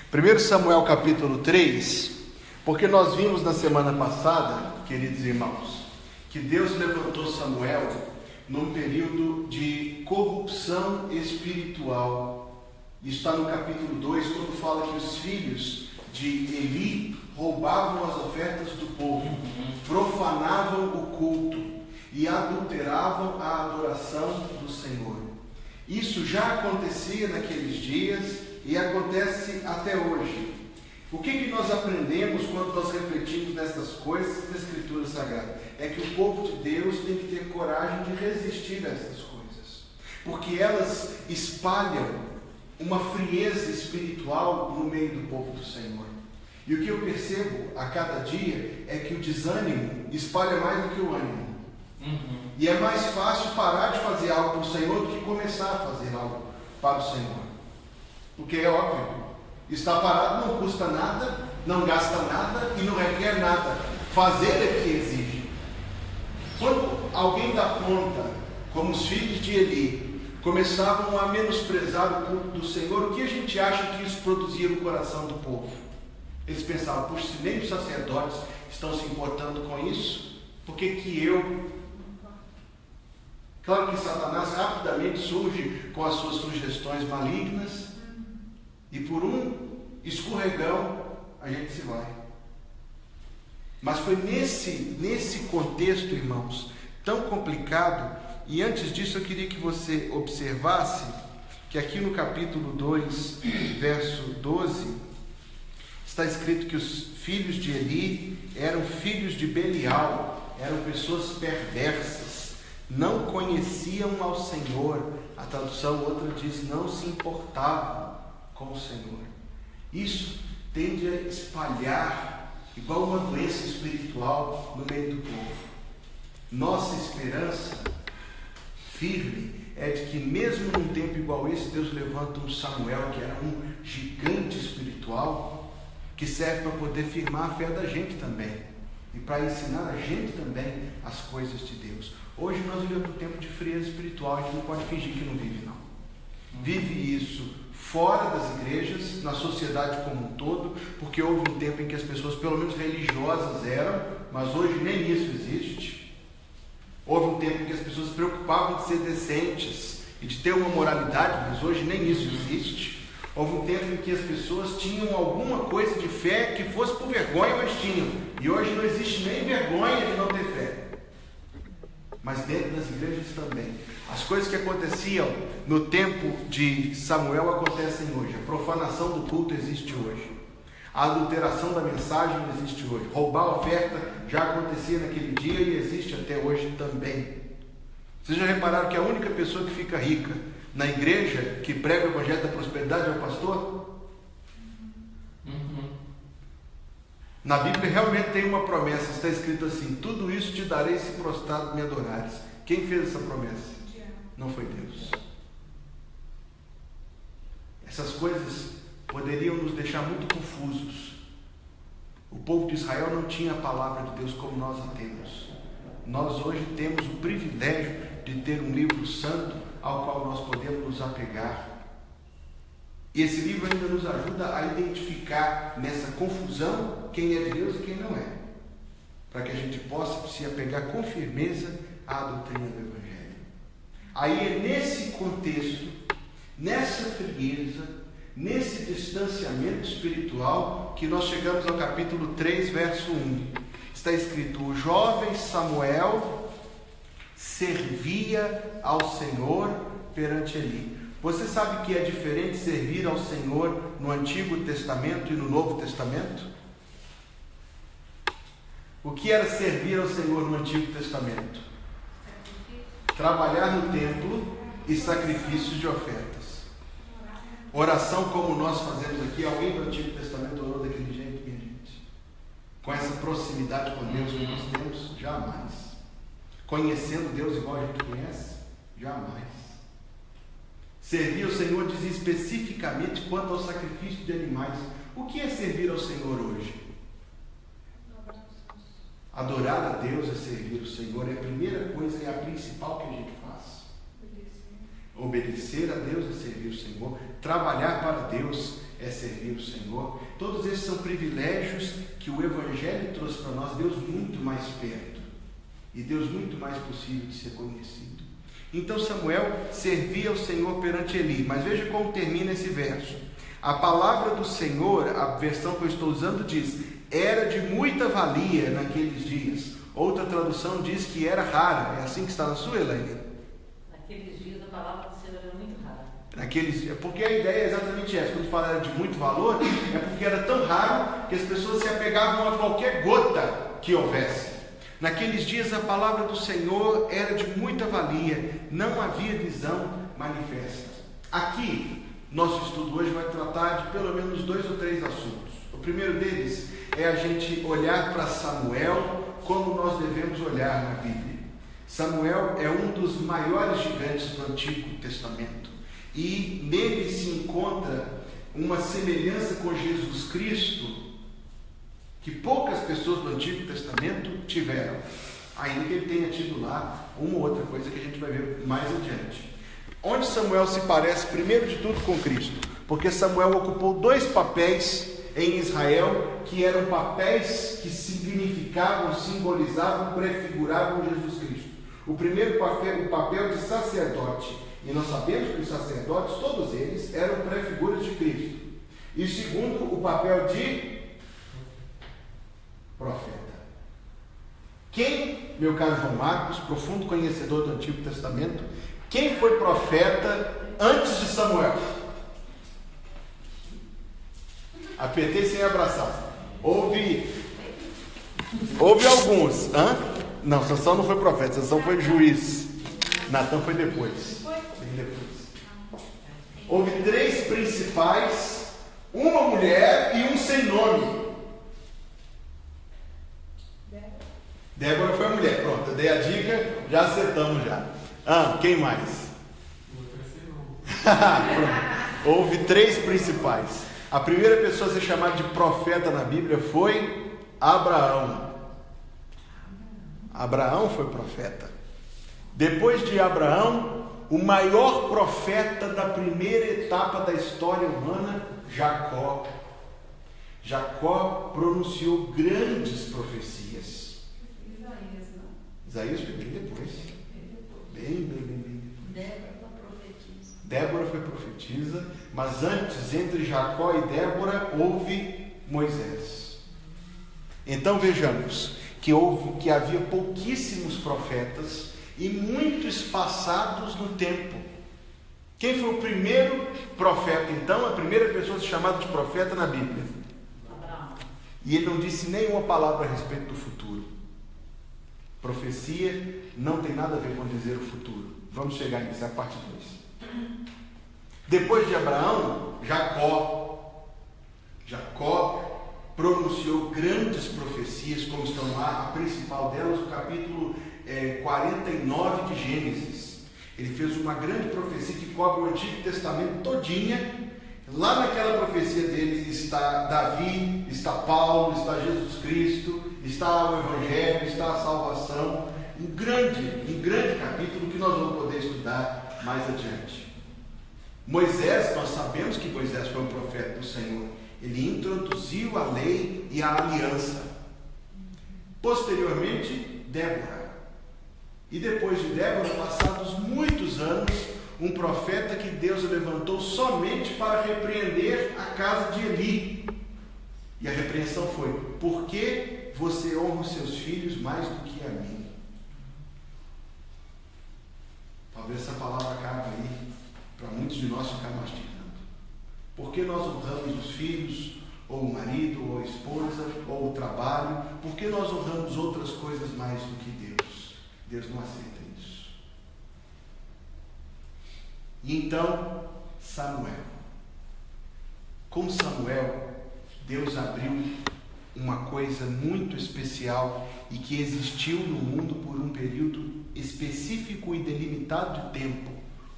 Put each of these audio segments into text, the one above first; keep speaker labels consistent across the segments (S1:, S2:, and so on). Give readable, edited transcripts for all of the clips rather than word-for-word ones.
S1: 1 Samuel capítulo 3, porque nós vimos na semana passada, queridos irmãos, que Deus levantou Samuel num período de corrupção espiritual. Isso está no capítulo 2, quando fala que os filhos de Eli roubavam as ofertas do povo, profanavam o culto e adulteravam a adoração do Senhor. Isso já acontecia naqueles dias e acontece até hoje. O que nós aprendemos quando nós refletimos nessas coisas da Escritura Sagrada? É que o povo de Deus tem que ter coragem de resistir a essas coisas, porque elas espalham uma frieza espiritual no meio do povo do Senhor. E o que eu percebo a cada dia é que o desânimo espalha mais do que o ânimo. E é mais fácil parar de fazer algo para o Senhor do que começar a fazer algo para o Senhor. Porque é óbvio, estar parado não custa nada, não gasta nada e não requer nada. Fazer é que exige. Quando alguém dá conta, como os filhos de Eli, começavam a menosprezar o culto do Senhor, o que a gente acha que isso produzia no coração do povo? Eles pensavam, puxa, se nem os sacerdotes estão se importando com isso, por que eu? Claro que Satanás rapidamente surge com as suas sugestões malignas e por um escorregão a gente se vai. Mas foi nesse contexto, irmãos, tão complicado. E antes disso eu queria que você observasse que aqui no capítulo 2, verso 12, está escrito que os filhos de Eli eram filhos de Belial, eram pessoas perversas, não conheciam ao Senhor. A tradução outra diz, não se importavam com o Senhor. Isso tende a espalhar igual uma doença espiritual no meio do povo. Nossa esperança firme é de que mesmo num tempo igual esse, Deus levanta um Samuel, que era um gigante espiritual, que serve para poder firmar a fé da gente também e para ensinar a gente também as coisas de Deus. Hoje nós vivemos um tempo de frieza espiritual, a gente não pode fingir que não vive, não. Vive isso fora das igrejas, na sociedade como um todo, porque houve um tempo em que as pessoas, pelo menos religiosas, eram, mas hoje nem isso existe. Houve um tempo em que as pessoas se preocupavam de ser decentes e de ter uma moralidade, mas hoje nem isso existe. Houve um tempo em que as pessoas tinham alguma coisa de fé que fosse por vergonha, mas tinham. E hoje não existe nem vergonha de não ter fé. Mas dentro das igrejas também. As coisas que aconteciam no tempo de Samuel acontecem hoje. A profanação do culto existe hoje. A adulteração da mensagem existe hoje. Roubar a oferta já acontecia naquele dia e existe até hoje também. Vocês já repararam que a única pessoa que fica rica na igreja, que prega o evangelho da prosperidade, é o pastor? Na Bíblia realmente tem uma promessa, está escrito assim, tudo isso te darei se prostrado me adorares. Quem fez essa promessa? Não foi Deus. Essas coisas poderiam nos deixar muito confusos. O povo de Israel não tinha a palavra de Deus como nós a temos. Nós hoje temos o privilégio de ter um livro santo ao qual nós podemos nos apegar. E esse livro ainda nos ajuda a identificar nessa confusão quem é de Deus e quem não é, para que a gente possa se apegar com firmeza à doutrina do Evangelho. Aí é nesse contexto, nessa frieza, nesse distanciamento espiritual, que nós chegamos ao capítulo 3, verso 1. Está escrito, o jovem Samuel servia ao Senhor perante Eli. Você sabe que é diferente servir ao Senhor no Antigo Testamento e no Novo Testamento? O que era servir ao Senhor no Antigo Testamento? Trabalhar no templo e sacrifícios de ofertas. Oração como nós fazemos aqui. Alguém do Antigo Testamento orou daquele jeito, minha gente? Com essa proximidade com Deus que nós temos? Jamais. Conhecendo Deus igual a gente conhece? Jamais. Servir ao Senhor diz especificamente quanto ao sacrifício de animais. O que é servir ao Senhor hoje? Adorar a Deus é servir o Senhor. É a primeira coisa e a principal que a gente faz. Obedecer a Deus é servir o Senhor. Trabalhar para Deus é servir o Senhor. Todos esses são privilégios que o Evangelho trouxe para nós. Deus muito mais perto e Deus muito mais possível de ser conhecido. Então Samuel servia ao Senhor perante Eli. Mas veja como termina esse verso. A palavra do Senhor, a versão que eu estou usando, diz: era de muita valia naqueles dias. Outra tradução diz que era rara. É assim que está na sua, Elaine?
S2: Naqueles dias a palavra do Senhor era muito rara.
S1: Porque a ideia é exatamente essa. Quando fala de muito valor, é porque era tão raro que as pessoas se apegavam a qualquer gota que houvesse. Naqueles dias a palavra do Senhor era de muita valia, não havia visão manifesta. Aqui, nosso estudo hoje vai tratar de pelo menos 2 ou 3 assuntos. O primeiro deles é a gente olhar para Samuel como nós devemos olhar na Bíblia. Samuel é um dos maiores gigantes do Antigo Testamento e nele se encontra uma semelhança com Jesus Cristo que poucas pessoas do Antigo Testamento tiveram, ainda que ele tenha tido lá uma ou outra coisa que a gente vai ver mais adiante. Onde Samuel se parece, primeiro de tudo, com Cristo? Porque Samuel ocupou 2 papéis em Israel, que eram papéis que significavam, simbolizavam, prefiguravam Jesus Cristo. O primeiro papel, o papel de sacerdote, e nós sabemos que os sacerdotes, todos eles, eram prefiguras de Cristo. E o segundo, o papel de profeta. Quem, meu caro João Marcos, profundo conhecedor do Antigo Testamento, quem foi profeta antes de Samuel? Apertei sem abraçar. Houve alguns. Não, Sansão não foi profeta, Sansão foi juiz. Natã foi depois. Bem depois. Houve 3 principais, uma mulher e um sem nome. Débora foi a mulher. Pronto, eu dei a dica, já acertamos já. Quem mais? Houve 3 principais. A primeira pessoa a ser chamada de profeta na Bíblia foi Abraão. Abraão foi profeta. Depois de Abraão, o maior profeta da primeira etapa da história humana, Jacó. Jacó pronunciou grandes profecias.
S2: Isaías, não?
S1: Isaías foi bem depois. Bem. Débora foi profetisa, mas antes, entre Jacó e Débora, houve Moisés. Então vejamos que havia pouquíssimos profetas e muito espaçados no tempo. Quem foi o primeiro profeta, então, a primeira pessoa chamada de profeta na Bíblia?
S2: Abraão.
S1: E ele não disse nenhuma palavra a respeito do futuro. Profecia não tem nada a ver com dizer o futuro. Vamos chegar nisso, é a parte 2. Depois de Abraão, Jacó pronunciou grandes profecias, como estão lá, a principal delas, o capítulo 49 de Gênesis. Ele fez uma grande profecia que cobre o Antigo Testamento todinha. Lá naquela profecia dele está Davi, está Paulo, está Jesus Cristo, está o Evangelho, está a salvação. Um grande capítulo que nós vamos poder estudar mais adiante. Moisés, nós sabemos que Moisés foi um profeta do Senhor. Ele introduziu a lei e a aliança. Posteriormente, Débora. E depois de Débora, passados muitos anos, um profeta que Deus levantou somente para repreender a casa de Eli. E a repreensão foi: por que você honra os seus filhos mais do que a mim? Talvez essa palavra acabe aí, para muitos de nós ficar mastigando. Por que nós honramos os filhos, ou o marido, ou a esposa, ou o trabalho? Por que nós honramos outras coisas mais do que Deus? Deus não aceita isso. E então, Samuel. Com Samuel, Deus abriu uma coisa muito especial e que existiu no mundo por um período específico e delimitado de tempo: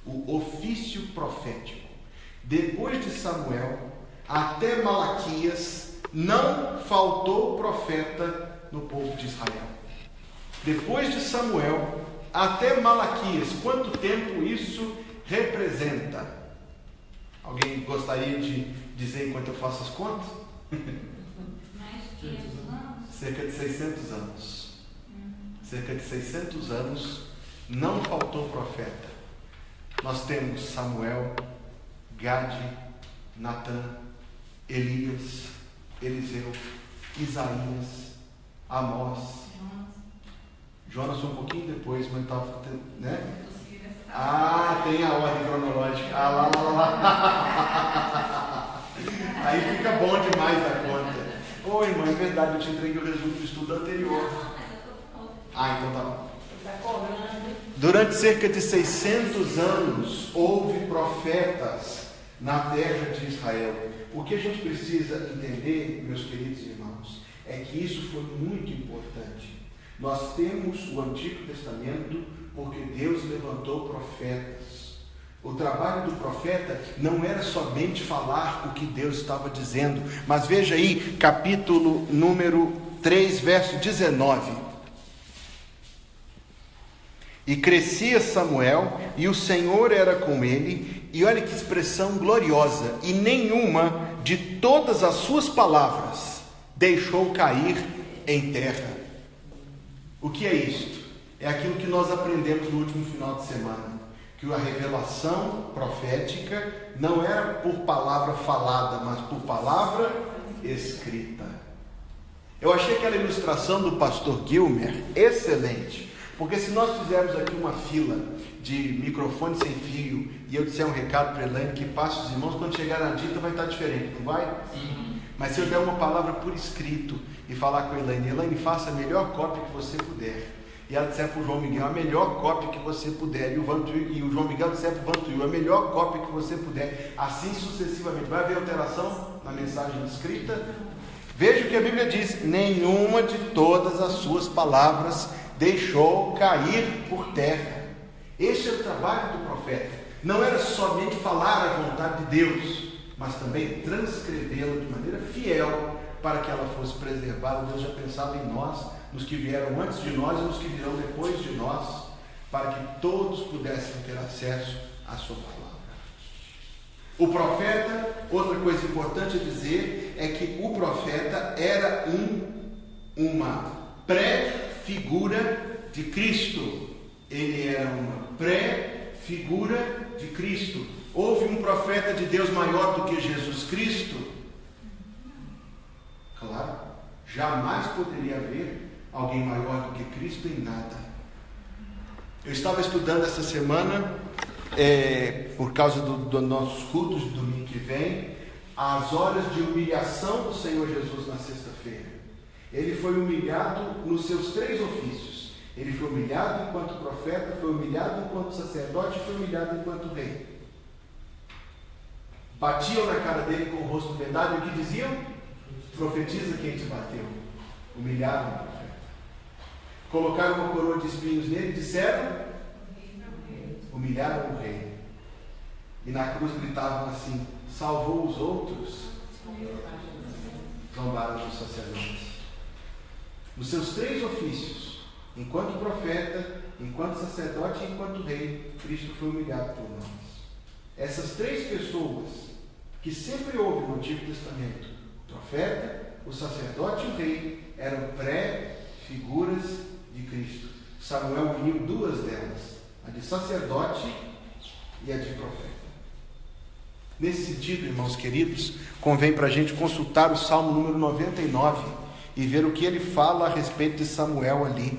S1: o ofício profético. Depois de Samuel até Malaquias, não faltou profeta no povo de Israel. Depois de Samuel até Malaquias, quanto tempo isso representa? Alguém gostaria de dizer enquanto eu faço as contas?
S2: Mais de 500 anos?
S1: Cerca de 600 anos. Cerca de 600 anos, não faltou profeta. Nós temos Samuel, Gade, Natã, Elias, Eliseu, Isaías, Amós, Jonas um pouquinho depois, mas estava, né? Tem a ordem cronológica. Lá. Aí fica bom demais a conta. Ô irmão, é verdade, eu te entreguei o resumo do estudo anterior. Então tá bom. Durante cerca de 600 anos houve profetas na terra de Israel. O que a gente precisa entender, meus queridos irmãos, é que isso foi muito importante. Nós temos o Antigo Testamento porque Deus levantou profetas. O trabalho do profeta não era somente falar o que Deus estava dizendo, mas veja aí, capítulo número 3, verso 19. E crescia Samuel, e o Senhor era com ele, e olha que expressão gloriosa, e nenhuma de todas as suas palavras deixou cair em terra. O que é isto? É aquilo que nós aprendemos no último final de semana, que a revelação profética não era por palavra falada, mas por palavra escrita. Eu achei aquela ilustração do pastor Gilmer excelente, porque se nós fizermos aqui uma fila de microfone sem fio e eu disser um recado para a Elaine que passe os irmãos, quando chegar na dita vai estar diferente, não vai? Mas se eu der uma palavra por escrito e falar com a Elaine, faça a melhor cópia que você puder, e ela disser para o João Miguel a melhor cópia que você puder, e o João Miguel disser para o Vantuil a melhor cópia que você puder, assim sucessivamente, vai haver alteração na mensagem escrita? Veja o que a Bíblia diz: nenhuma de todas as suas palavras deixou cair por terra. Este é o trabalho do profeta. Não era somente falar a vontade de Deus, mas também transcrevê-la de maneira fiel para que ela fosse preservada. Deus já pensava em nós, nos que vieram antes de nós e nos que virão depois de nós, para que todos pudessem ter acesso à sua palavra. O profeta, outra coisa importante a dizer, é que o profeta era uma pré-figura de Cristo. Ele era uma pré-figura de Cristo. Houve um profeta de Deus maior do que Jesus Cristo? Claro, jamais poderia haver alguém maior do que Cristo em nada. Eu estava estudando essa semana, por causa dos nossos cultos de domingo que vem, as horas de humilhação do Senhor Jesus na sexta-feira. Ele foi humilhado nos seus 3 ofícios. Ele foi humilhado enquanto profeta, foi humilhado enquanto sacerdote e foi humilhado enquanto rei. Batiam na cara dele com o rosto vendado e o que diziam? Profetiza quem te bateu. Humilharam o profeta. Colocaram uma coroa de espinhos nele e disseram: humilharam o rei. E na cruz gritavam assim: salvou os outros, zombaram dos sacerdotes. Nos seus 3 ofícios, enquanto profeta, enquanto sacerdote e enquanto rei, Cristo foi humilhado por nós. Essas 3 pessoas que sempre houve no Antigo Testamento, o profeta, o sacerdote e o rei, eram pré-figuras de Cristo. Samuel uniu 2 delas, a de sacerdote e a de profeta. Nesse sentido, irmãos queridos, convém para a gente consultar o Salmo número 99 e ver o que ele fala a respeito de Samuel ali.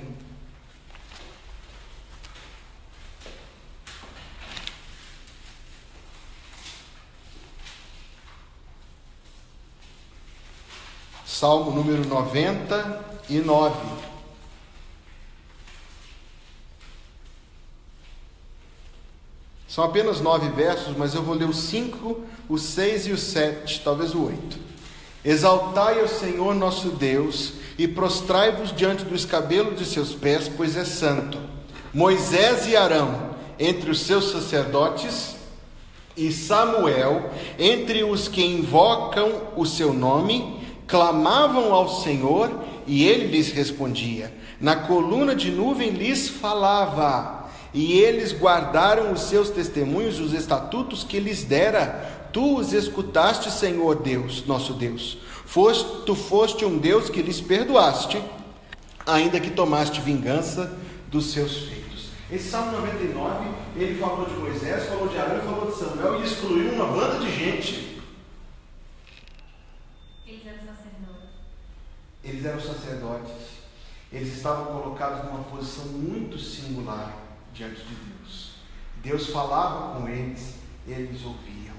S1: Salmo número 99. São apenas 9 versos, mas eu vou ler os 5, os 6 e os 7, talvez o 8. Exaltai ao Senhor nosso Deus e prostrai-vos diante do escabelo de seus pés, pois é santo. Moisés e Arão entre os seus sacerdotes, e Samuel entre os que invocam o seu nome, clamavam ao Senhor e ele lhes respondia. Na coluna de nuvem lhes falava, e eles guardaram os seus testemunhos, os estatutos que lhes dera. Tu os escutaste, Senhor Deus, nosso Deus. Tu foste um Deus que lhes perdoaste, ainda que tomaste vingança dos seus feitos. Esse Salmo 99, ele falou de Moisés, falou de Arão, falou de Samuel e excluiu uma banda de gente.
S2: Eles eram sacerdotes.
S1: Eles eram sacerdotes. Eles estavam colocados numa posição muito singular diante de Deus. Deus falava com eles, eles ouviam.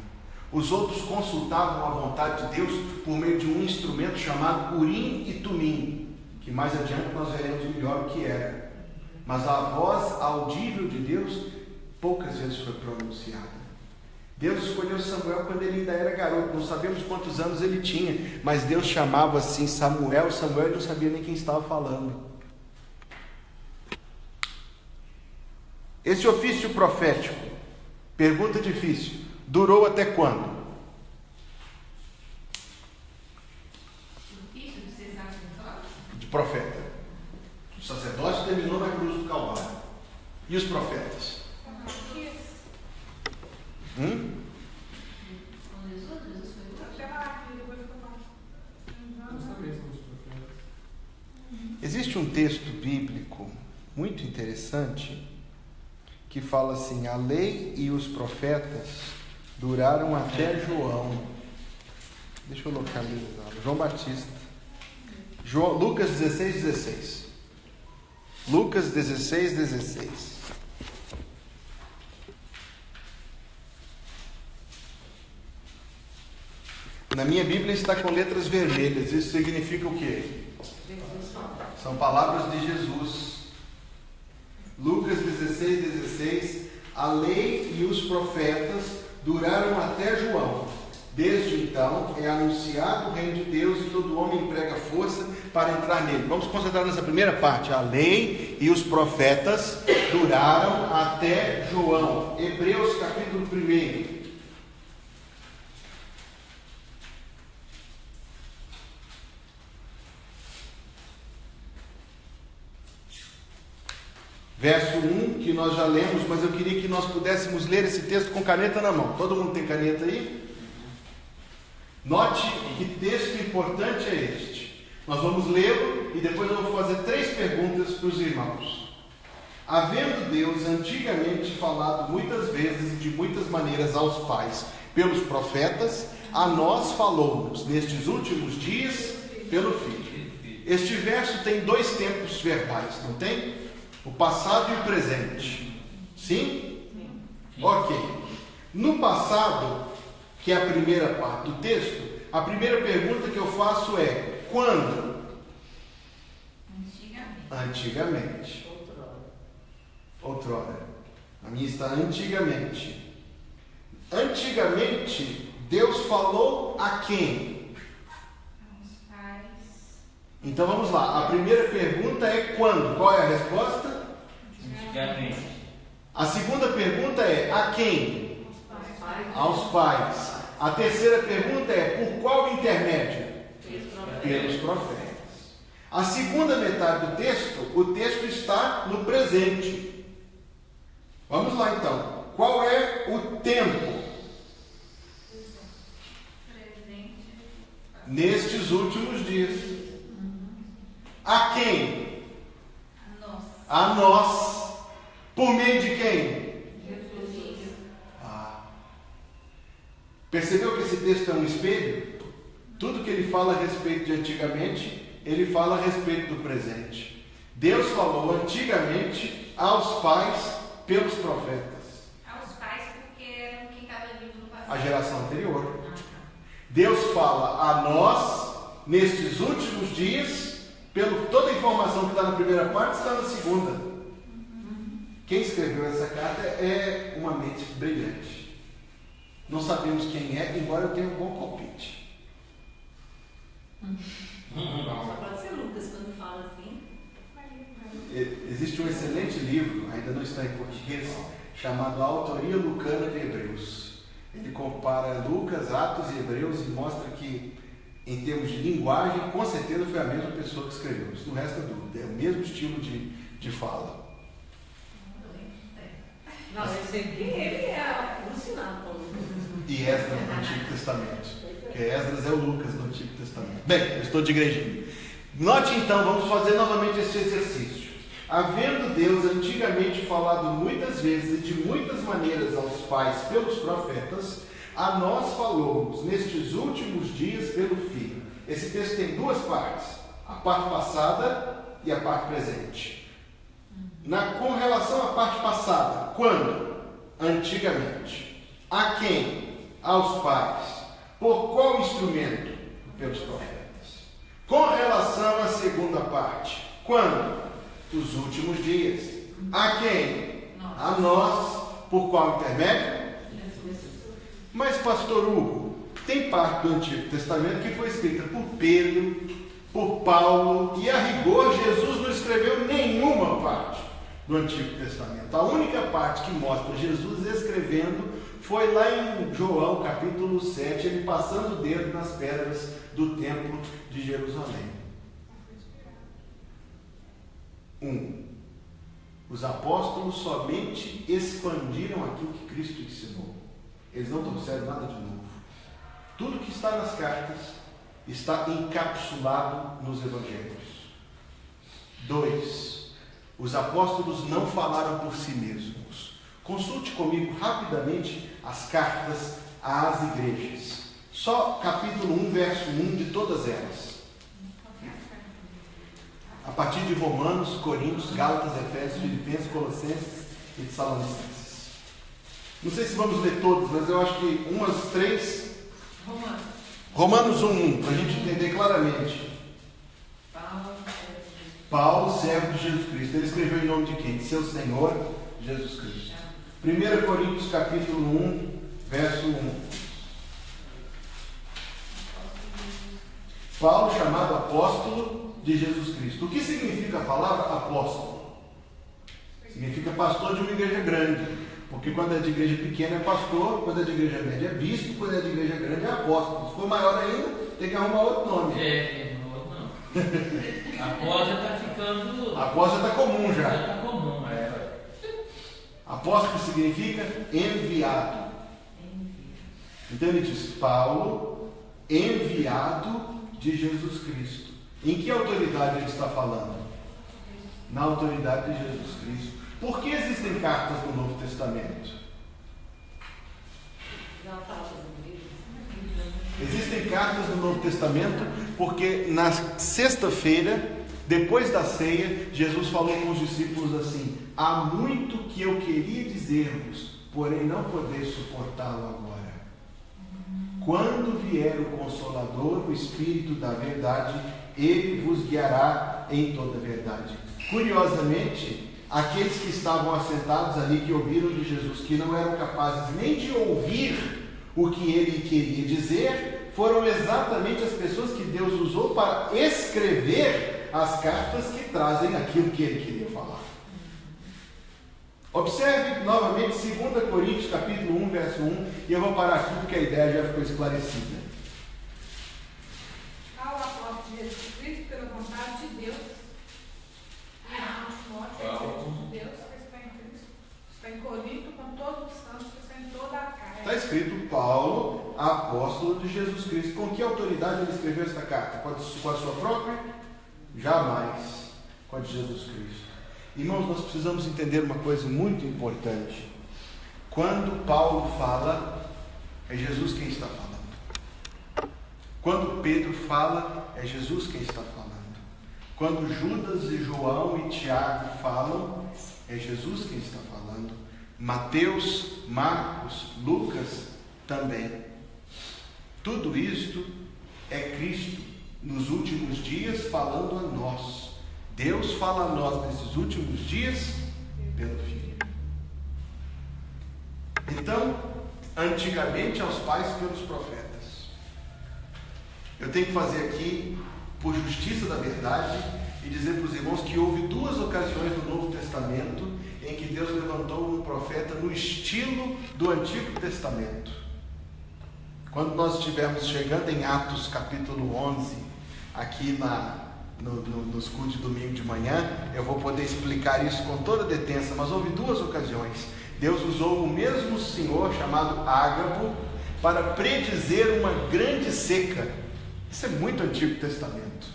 S1: Os outros consultavam a vontade de Deus por meio de um instrumento chamado Urim e Tumim, que mais adiante nós veremos melhor o que era. Mas a voz audível de Deus poucas vezes foi pronunciada. Deus escolheu Samuel quando ele ainda era garoto, não sabemos quantos anos ele tinha, mas Deus chamava assim Samuel, ele não sabia nem quem estava falando. Esse ofício profético, pergunta difícil, durou até quando?
S2: Ofício de ser sacerdote?
S1: De profeta. O sacerdote terminou na cruz do Calvário. E os profetas?
S2: Com Jesus foi
S1: Existe um texto bíblico muito interessante que fala assim: a lei e os profetas duraram até João. Deixa eu localizar. João Batista. Lucas 16:16. Lucas 16:16. Na minha Bíblia está com letras vermelhas. Isso significa o quê? São palavras de Jesus. Lucas 16:16. A lei e os profetas duraram até João. Desde então é anunciado o reino de Deus e todo homem emprega força para entrar nele. Vamos concentrar nessa primeira parte. A lei e os profetas duraram até João. Hebreus capítulo 1. Verso 1, que nós já lemos, mas eu queria que nós pudéssemos ler esse texto com caneta na mão. Todo mundo tem caneta aí? Note que texto importante é este. Nós vamos lê-lo e depois eu vou fazer 3 perguntas para os irmãos. Havendo Deus antigamente falado muitas vezes e de muitas maneiras aos pais pelos profetas, a nós falou-nos nestes últimos dias pelo Filho. Este verso tem 2 tempos verbais, não tem? O passado e o presente. Sim? Ok. No passado, que é a primeira parte do texto, a primeira pergunta que eu faço é: quando? Antigamente. Outrora. A minha está antigamente. Antigamente, Deus falou a quem?
S2: Aos pais.
S1: Então vamos lá. A primeira pergunta é quando? Qual é a resposta?
S3: Antigamente.
S1: A segunda pergunta é a quem?
S2: Aos pais.
S1: Aos pais. A terceira pergunta é por qual intermédio? Pelos profetas. A segunda metade do texto, o texto está no presente. Vamos lá então. Qual é o tempo?
S2: Presente.
S1: Nestes últimos dias. A quem?
S2: A nós.
S1: A nós. Por meio de quem?
S2: Jesus.
S1: Percebeu que esse texto é um espelho? Tudo que ele fala a respeito de antigamente, ele fala a respeito do presente. Deus falou antigamente aos pais pelos profetas.
S2: Aos pais, porque eram quem estava vivo no passado.
S1: A geração anterior. Deus fala a nós nestes últimos dias, toda a informação que está na primeira parte está na segunda. Quem escreveu essa carta é uma mente brilhante. Não sabemos quem é, embora eu tenha um bom palpite.
S4: Só pode ser Lucas quando fala assim.
S1: Existe um excelente livro, ainda não está em português, chamado A Autoria Lucana de Hebreus. Ele compara Lucas, Atos e Hebreus e mostra que, em termos de linguagem, com certeza foi a mesma pessoa que escreveu. Isso não resta dúvida, é o mesmo estilo de fala.
S4: Não, esse aqui, ele é alucinado.
S1: E Esdras no Antigo Testamento. Porque Esdras é o Lucas do Antigo Testamento. Bem, eu estou de igrejinha. Note então, vamos fazer novamente este exercício. Havendo Deus antigamente falado muitas vezes e de muitas maneiras aos pais pelos profetas, a nós falou nestes últimos dias pelo Filho. Esse texto tem duas partes, a parte passada e a parte presente. Com relação à parte passada, quando? Antigamente. A quem? Aos pais. Por qual instrumento? Pelos profetas. Com relação à segunda parte, quando? Os últimos dias. A quem? A nós. Por qual intermédio? Mas, pastor Hugo, tem parte do Antigo Testamento que foi escrita por Pedro, por Paulo, e a rigor Jesus não escreveu nenhuma parte do Antigo Testamento. A única parte que mostra Jesus escrevendo foi lá em João capítulo 7, ele passando o dedo nas pedras do templo de Jerusalém. 1. Os apóstolos somente expandiram aquilo que Cristo ensinou. Eles não trouxeram nada de novo. Tudo que está nas cartas está encapsulado nos evangelhos. 2. Os apóstolos não falaram por si mesmos. Consulte comigo rapidamente as cartas às igrejas. Só capítulo 1, verso 1 de todas elas. A partir de Romanos, Coríntios, Gálatas, Efésios, Filipenses, Colossenses e Tessalonicenses. Não sei se vamos ler todos, mas eu acho que umas 3. Romanos 1, para a gente entender claramente. Paulo, servo de Jesus Cristo. Ele escreveu em nome de quem? De seu Senhor, Jesus Cristo. 1 Coríntios capítulo 1, verso 1. Paulo, chamado apóstolo de Jesus Cristo. O que significa a palavra apóstolo? Significa pastor de uma igreja grande. Porque quando é de igreja pequena é pastor, quando é de igreja média é bispo, quando é de igreja grande é apóstolo. Se for maior ainda, tem que arrumar outro nome.
S3: Após já está ficando.
S1: Após já está comum já.
S3: Já está comum,
S1: Apóstolo significa enviado. Então ele diz, Paulo, enviado de Jesus Cristo. Em que autoridade ele está falando? Na autoridade de Jesus Cristo. Por que existem cartas no Novo Testamento? Existem cartas no Novo Testamento porque na sexta-feira, depois da ceia, Jesus falou com os discípulos assim: há muito que eu queria dizer-vos, porém não podeis suportá-lo agora. Quando vier o Consolador, o Espírito da verdade, ele vos guiará em toda a verdade. Curiosamente, aqueles que estavam assentados ali, que ouviram de Jesus, que não eram capazes nem de ouvir o que ele queria dizer, foram exatamente as pessoas que Deus usou para escrever as cartas que trazem aquilo que ele queria falar. Observe novamente 2 Coríntios capítulo 1, verso 1, e eu vou parar aqui porque a ideia já ficou esclarecida.
S2: Ao apóstolo de Jesus Cristo, pela vontade de Deus, e a Timóteo, de Deus, que está em Cristo, está em Corinto, com todos os santos que estão em toda a carne.
S1: Está escrito Paulo, apóstolo de Jesus Cristo. Com que autoridade ele escreveu esta carta? Com a sua própria? Jamais. Com a de Jesus Cristo. Irmãos, nós precisamos entender uma coisa muito importante. Quando Paulo fala, é Jesus quem está falando. Quando Pedro fala, é Jesus quem está falando. Quando Judas e João e Tiago falam, é Jesus quem está falando. Mateus, Marcos, Lucas também. Tudo isto é Cristo nos últimos dias falando a nós. Deus fala a nós nesses últimos dias pelo Filho. Então, antigamente aos pais pelos profetas. Eu tenho que fazer aqui, por justiça da verdade, e dizer para os irmãos que houve 2 ocasiões no Novo Testamento em que Deus levantou um profeta no estilo do Antigo Testamento. Quando nós estivermos chegando em Atos capítulo 11, aqui nos cultos de domingo de manhã, eu vou poder explicar isso com toda detença, mas houve 2 ocasiões. Deus usou o mesmo senhor chamado Ágabo para predizer uma grande seca. Isso é muito Antigo Testamento.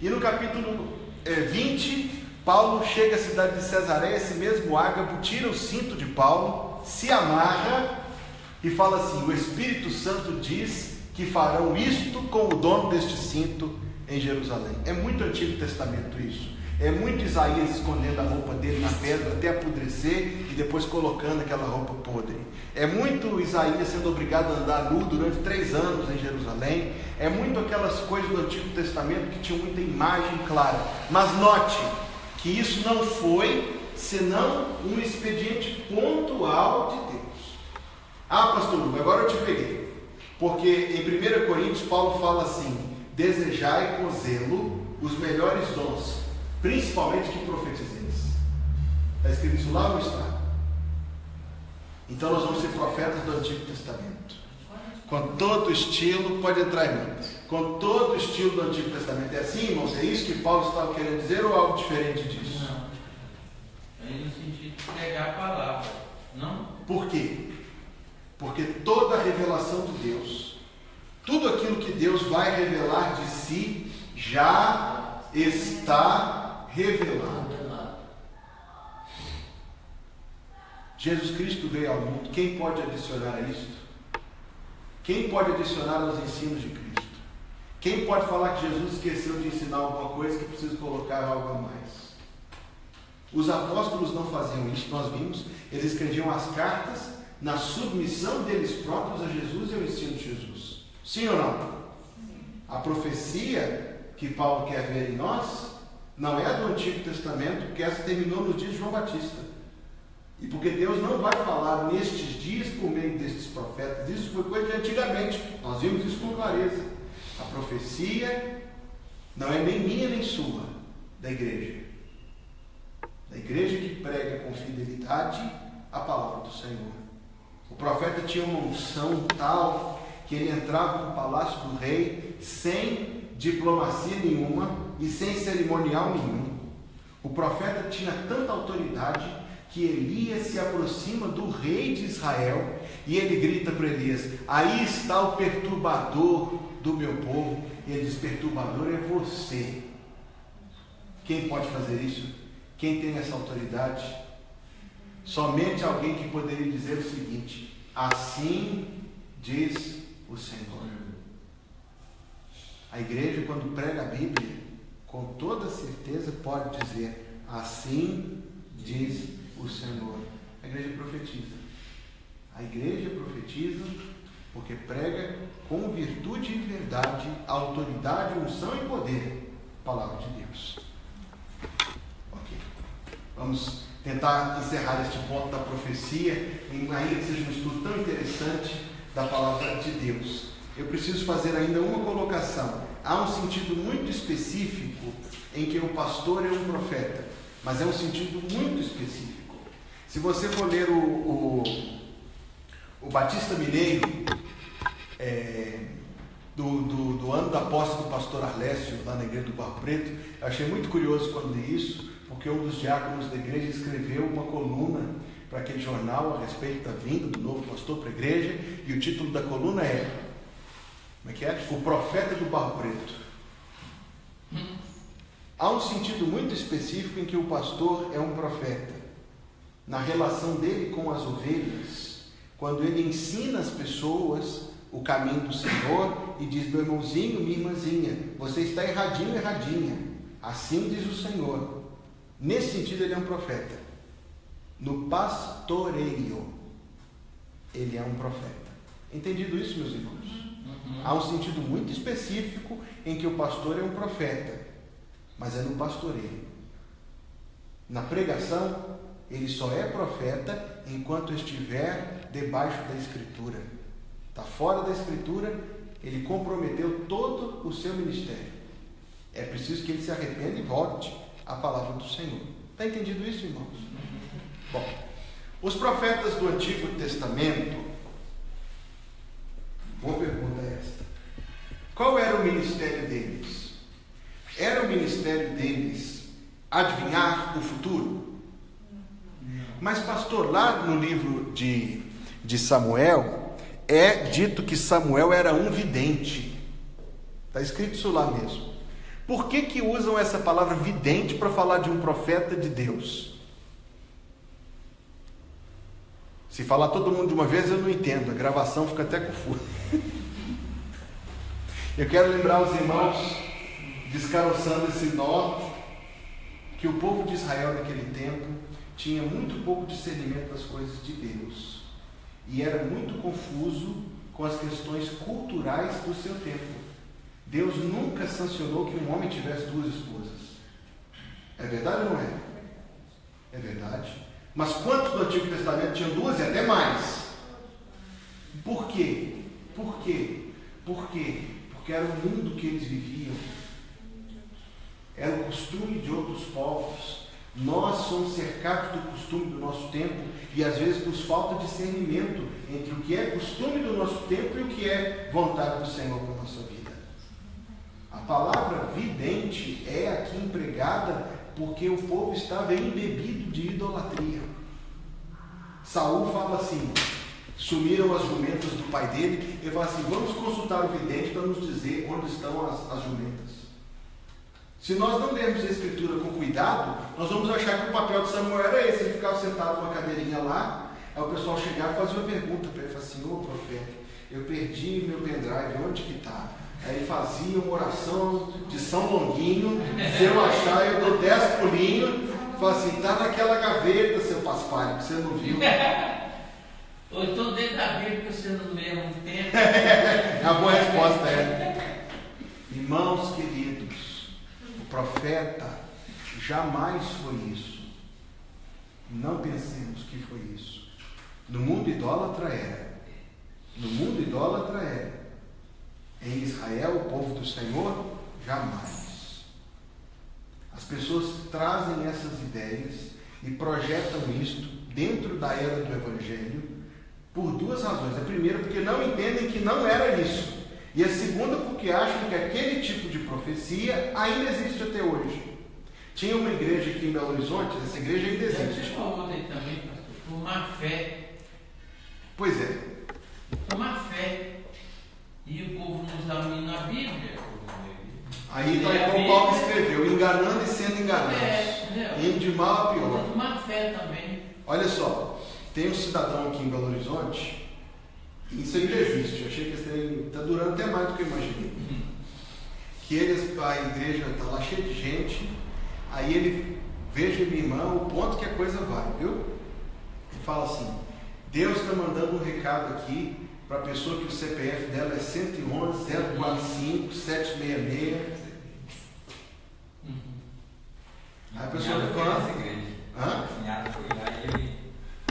S1: E no capítulo 20, Paulo chega à cidade de Cesareia. Esse mesmo Ágabo tira o cinto de Paulo, se amarra e fala assim: o Espírito Santo diz que farão isto com o dono deste cinto em Jerusalém. É muito Antigo Testamento isso. É muito Isaías escondendo a roupa dele na pedra até apodrecer e depois colocando aquela roupa podre. É muito Isaías sendo obrigado a andar nu durante 3 anos em Jerusalém. É muito aquelas coisas do Antigo Testamento que tinham muita imagem clara. Mas note que isso não foi senão um expediente pontual de Deus. Ah, pastor Hugo, agora eu te peguei. Porque em 1 Coríntios Paulo fala assim: desejai com zelo os melhores dons, principalmente que profetizeis. Está escrito isso lá ou não está? Então nós vamos ser profetas do Antigo Testamento, com todo o estilo. Pode entrar, irmão. Com todo o estilo do Antigo Testamento. É assim, irmãos? É isso que Paulo estava querendo dizer ou algo diferente disso?
S3: Não. É no sentido de pregar a palavra. Não?
S1: Por quê? Porque toda a revelação de Deus, tudo aquilo que Deus vai revelar de si, já está revelado. Jesus Cristo veio ao mundo. Quem pode adicionar a isto? Quem pode adicionar aos ensinos de Cristo? Quem pode falar que Jesus esqueceu de ensinar alguma coisa que precisa colocar algo a mais? Os apóstolos não faziam isso, nós vimos. Eles escreviam as cartas na submissão deles próprios a Jesus e ao ensino de Jesus. Sim ou não? A profecia que Paulo quer ver em nós não é a do Antigo Testamento, porque essa terminou nos dias de João Batista. E porque Deus não vai falar nestes dias por meio destes profetas. Isso foi coisa de antigamente. Nós vimos isso com clareza. A profecia não é nem minha nem sua, da igreja. Da igreja que prega com fidelidade a palavra do Senhor. O profeta tinha uma unção tal que ele entrava no palácio do rei sem diplomacia nenhuma e sem cerimonial nenhum. O profeta tinha tanta autoridade que Elias se aproxima do rei de Israel e ele grita para Elias: aí está o perturbador do meu povo. E ele diz: perturbador é você. Quem pode fazer isso? Quem tem essa autoridade? Somente alguém que poderia dizer o seguinte: assim diz o Senhor. A igreja, quando prega a Bíblia, com toda certeza pode dizer: assim diz o Senhor. A igreja profetiza. A igreja profetiza porque prega com virtude e verdade, autoridade, unção e poder a palavra de Deus. Ok. Vamos tentar encerrar este ponto da profecia, ainda que seja um estudo tão interessante da palavra de Deus. Eu preciso fazer ainda uma colocação. Há um sentido muito específico em que o pastor é um profeta, mas é um sentido muito específico. Se você for ler o Batista Mineiro, do ano da posse do pastor Arlécio, lá na igreja do Barro Preto, eu achei muito curioso quando li isso, porque um dos diáconos da igreja escreveu uma coluna para aquele jornal a respeito da vinda do novo pastor para a igreja, e o título da coluna é, como é que é? O Profeta do Barro Preto. Há um sentido muito específico em que o pastor é um profeta, na relação dele com as ovelhas, quando ele ensina as pessoas o caminho do Senhor e diz: meu irmãozinho, minha irmãzinha, você está erradinho, erradinha, assim diz o Senhor. Nesse sentido ele é um profeta. No pastoreio ele é um profeta. Entendido isso, meus irmãos? Há um sentido muito específico em que o pastor é um profeta, mas é no pastoreio. Na pregação ele só é profeta enquanto estiver debaixo da Escritura. Está fora da Escritura, ele comprometeu todo o seu ministério. É preciso que ele se arrependa e volte à palavra do Senhor. Está entendido isso, irmãos? Bom, os profetas do Antigo Testamento, boa pergunta é esta: qual era o ministério deles? Era o ministério deles adivinhar o futuro? Mas pastor, lá no livro de Samuel, é dito que Samuel era um vidente. Está escrito isso lá mesmo. Por que usam essa palavra vidente para falar de um profeta de Deus? Se falar todo mundo de uma vez eu não entendo, a gravação fica até confusa. Eu quero lembrar os irmãos, descaroçando esse nó, que o povo de Israel naquele tempo tinha muito pouco discernimento das coisas de Deus e era muito confuso com as questões culturais do seu tempo. Deus nunca sancionou que um homem tivesse 2 esposas. É verdade ou não é? É verdade. Mas quantos do Antigo Testamento tinham 2 e até mais? Por quê? Por quê? Por quê? Porque era o mundo que eles viviam. Era o costume de outros povos. Nós somos cercados do costume do nosso tempo e às vezes nos falta discernimento entre o que é costume do nosso tempo e o que é vontade do Senhor para a nossa vida. A palavra vidente é aqui empregada porque o povo estava embebido de idolatria. Saul fala assim, sumiram as jumentas do pai dele, ele fala assim, vamos consultar o vidente para nos dizer onde estão as jumentas. Se nós não lermos a Escritura com cuidado, nós vamos achar que o papel de Samuel era esse, ele ficava sentado numa cadeirinha lá, aí o pessoal chegava e fazia uma pergunta para ele, assim, ô profeta, eu perdi meu pendrive, onde que está? Aí ele fazia uma oração de São Longuinho, se eu achar eu dou 10 pulinhos, fala assim, está naquela gaveta, seu paspalho, que você não viu.
S3: Ou então dentro da Bíblia que você não lê há muito tempo.
S1: A boa resposta é, irmãos queridos, o profeta jamais foi isso. Não pensemos que foi isso. No mundo idólatra era. No mundo idólatra era. Em Israel, o povo do Senhor, jamais. As pessoas trazem essas ideias e projetam isto dentro da era do Evangelho por 2 razões. A primeira, porque não entendem que não era isso. E a segunda, porque acham que aquele tipo de profecia ainda existe até hoje. Tinha uma igreja aqui em Belo Horizonte, essa igreja ainda existe.
S3: Também, pastor, por má fé.
S1: Pois é.
S3: Por má fé. E o povo não examina a Bíblia.
S1: Aí está igual Paulo escreveu, enganando e sendo enganados. Indo de mal a pior.
S3: Por má fé também.
S1: Olha só, tem um cidadão aqui em Belo Horizonte, isso ainda existe, eu achei que está durando até mais do que eu imaginei. Que a igreja está lá cheia de gente, aí ele veja minha irmã, o ponto que a coisa vai, viu? Ele fala assim, Deus está mandando um recado aqui para a pessoa que o CPF dela é 111 045 766. Aí a pessoa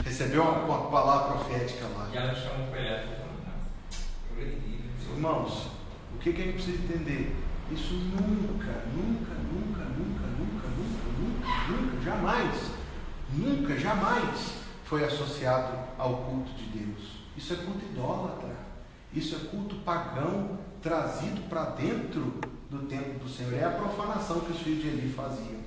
S1: recebeu uma palavra profética lá.
S5: E ela chamou para ela.
S1: Irmãos, o que a gente precisa entender? Isso nunca, jamais foi associado ao culto de Deus. Isso é culto idólatra. Isso é culto pagão trazido para dentro do templo do Senhor. É a profanação que os filhos de Eli faziam.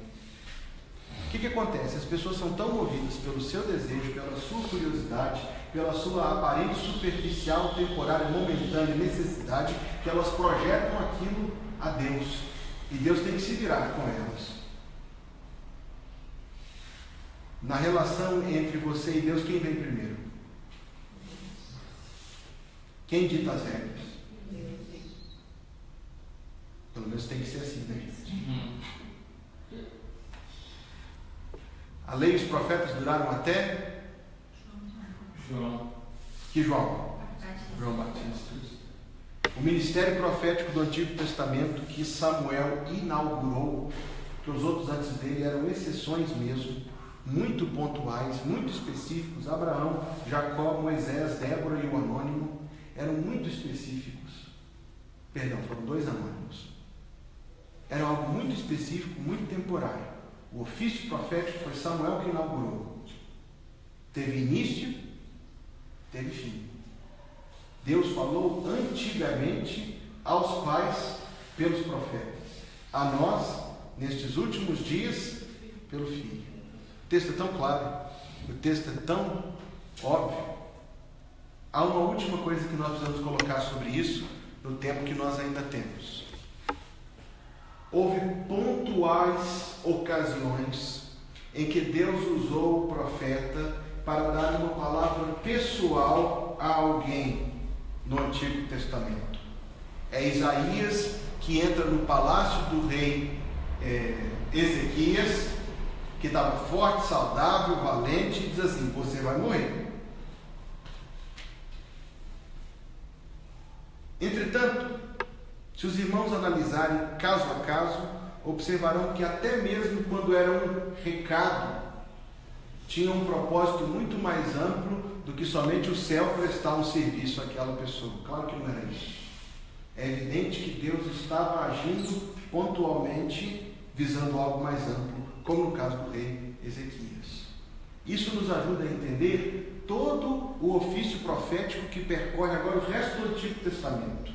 S1: O que acontece? As pessoas são tão movidas pelo seu desejo, pela sua curiosidade, pela sua aparente superficial, temporária, momentânea necessidade, que elas projetam aquilo a Deus. E Deus tem que se virar com elas. Na relação entre você e Deus, quem vem primeiro? Quem dita as regras? Pelo menos tem que ser assim, né, gente? A lei e os profetas duraram até João. Que João? João Batista. O ministério profético do Antigo Testamento que Samuel inaugurou, que os outros antes dele eram exceções mesmo, muito pontuais, muito específicos. Abraão, Jacó, Moisés, Débora e o anônimo eram muito específicos. Perdão, foram 2 anônimos. Era algo muito específico, muito temporário. O ofício profético foi Samuel que inaugurou. Teve início, teve fim. Deus falou antigamente aos pais pelos profetas. A nós, nestes últimos dias, pelo Filho. O texto é tão claro. o texto é tão óbvio, há uma última coisa que nós precisamos colocar sobre isso no tempo que nós ainda temos. Houve pontuais ocasiões em que Deus usou o profeta para dar uma palavra pessoal a alguém no Antigo Testamento. É Isaías que entra no palácio do rei Ezequias, que estava forte, saudável, valente, e diz assim: você vai morrer. Entretanto, se os irmãos analisarem caso a caso, observarão que até mesmo quando era um recado, tinha um propósito muito mais amplo do que somente o céu prestar um serviço àquela pessoa. Claro que não era isso. É evidente que Deus estava agindo pontualmente, visando algo mais amplo, como no caso do rei Ezequias. Isso nos ajuda a entender todo o ofício profético que percorre agora o resto do Antigo Testamento.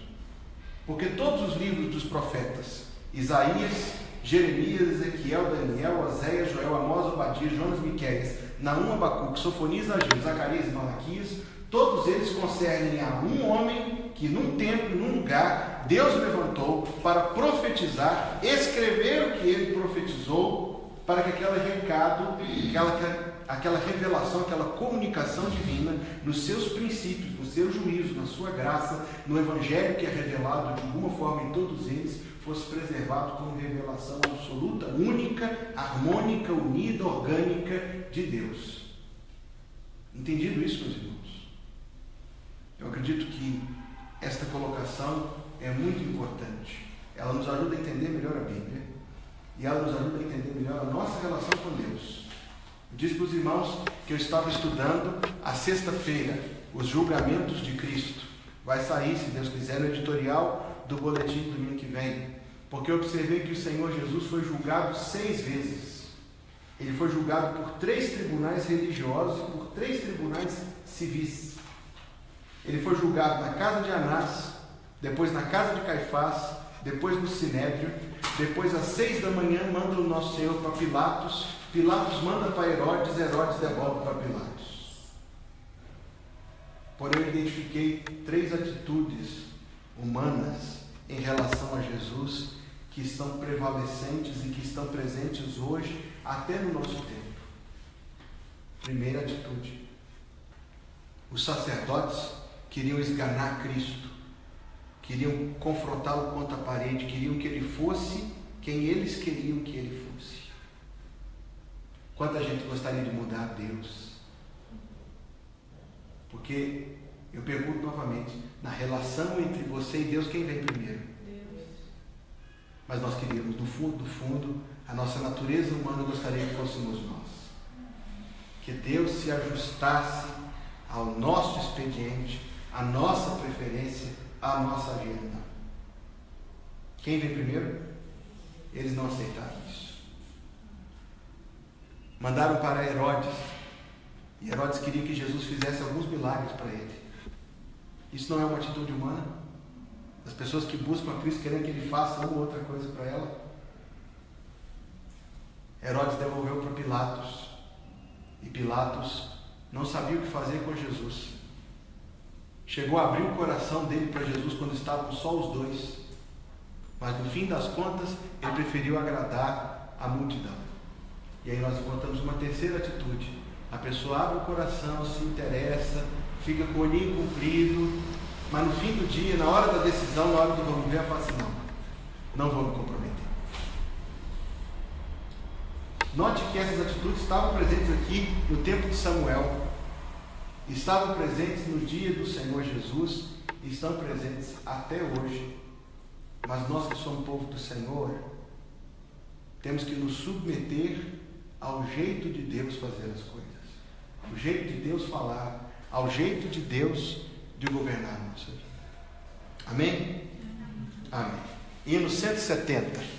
S1: Porque todos os livros dos profetas, Isaías, Jeremias, Ezequiel, Daniel, Oséias, Joel, Amós, Obadias, Jonas, Miqueias, Naum, Abacuque, Sofonias, Ageu, Zacarias e Malaquias, todos eles concernem a um homem que num tempo, num lugar, Deus levantou para profetizar, escrever o que ele profetizou, para que aquele recado, aquela revelação, aquela comunicação divina, nos seus princípios, no seu juízo, na sua graça, no Evangelho que é revelado de alguma forma em todos eles, fosse preservado como revelação absoluta, única, harmônica, unida, orgânica de Deus. Entendido isso, meus irmãos? Eu acredito que esta colocação é muito importante. Ela nos ajuda a entender melhor a Bíblia e ela nos ajuda a entender melhor a nossa relação com Deus. Eu disse para os irmãos que eu estava estudando a sexta-feira os julgamentos de Cristo. Vai sair, se Deus quiser, no editorial do boletim do domingo que vem, porque eu observei que o Senhor Jesus foi julgado 6 vezes. Ele foi julgado por 3 tribunais religiosos e por 3 tribunais civis. Ele foi julgado na casa de Anás, depois na casa de Caifás, depois no Sinédrio, depois às 6 da manhã manda o nosso Senhor para Pilatos, Pilatos manda para Herodes, Herodes devolve para Pilatos. Porém, eu identifiquei 3 atitudes humanas em relação a Jesus que estão prevalecentes e que estão presentes hoje, até no nosso tempo. Primeira atitude: os sacerdotes queriam esganar Cristo, queriam confrontá-lo contra a parede, queriam que ele fosse quem eles queriam que ele fosse. Quanta gente gostaria de mudar Deus? Porque, eu pergunto novamente, na relação entre você e Deus, quem vem primeiro? Deus. Mas nós queríamos, do fundo, a nossa natureza humana gostaria que fôssemos nós. Que Deus se ajustasse ao nosso expediente, à nossa preferência, à nossa agenda. Quem vem primeiro? Eles não aceitaram isso. Mandaram para Herodes, e Herodes queria que Jesus fizesse alguns milagres para ele. Isso não é uma atitude humana? As pessoas que buscam a Cristo querem que ele faça uma ou outra coisa para ela. Herodes devolveu para Pilatos, e Pilatos não sabia o que fazer com Jesus. Chegou a abrir o coração dele para Jesus quando estavam só os dois, mas no fim das contas ele preferiu agradar a multidão. E aí nós encontramos uma terceira atitude: a pessoa abre o coração, se interessa, fica com o olhinho comprido, mas no fim do dia, na hora da decisão, na hora do vamos ver, fala assim: não vou me comprometer. Note que essas atitudes estavam presentes aqui no tempo de Samuel, estavam presentes no dia do Senhor Jesus e estão presentes até hoje. Mas nós que somos povo do Senhor, temos que nos submeter ao jeito de Deus fazer as coisas, ao jeito de Deus falar, ao jeito de Deus de governar a nossa vida. Amém? Amém. Hino 170.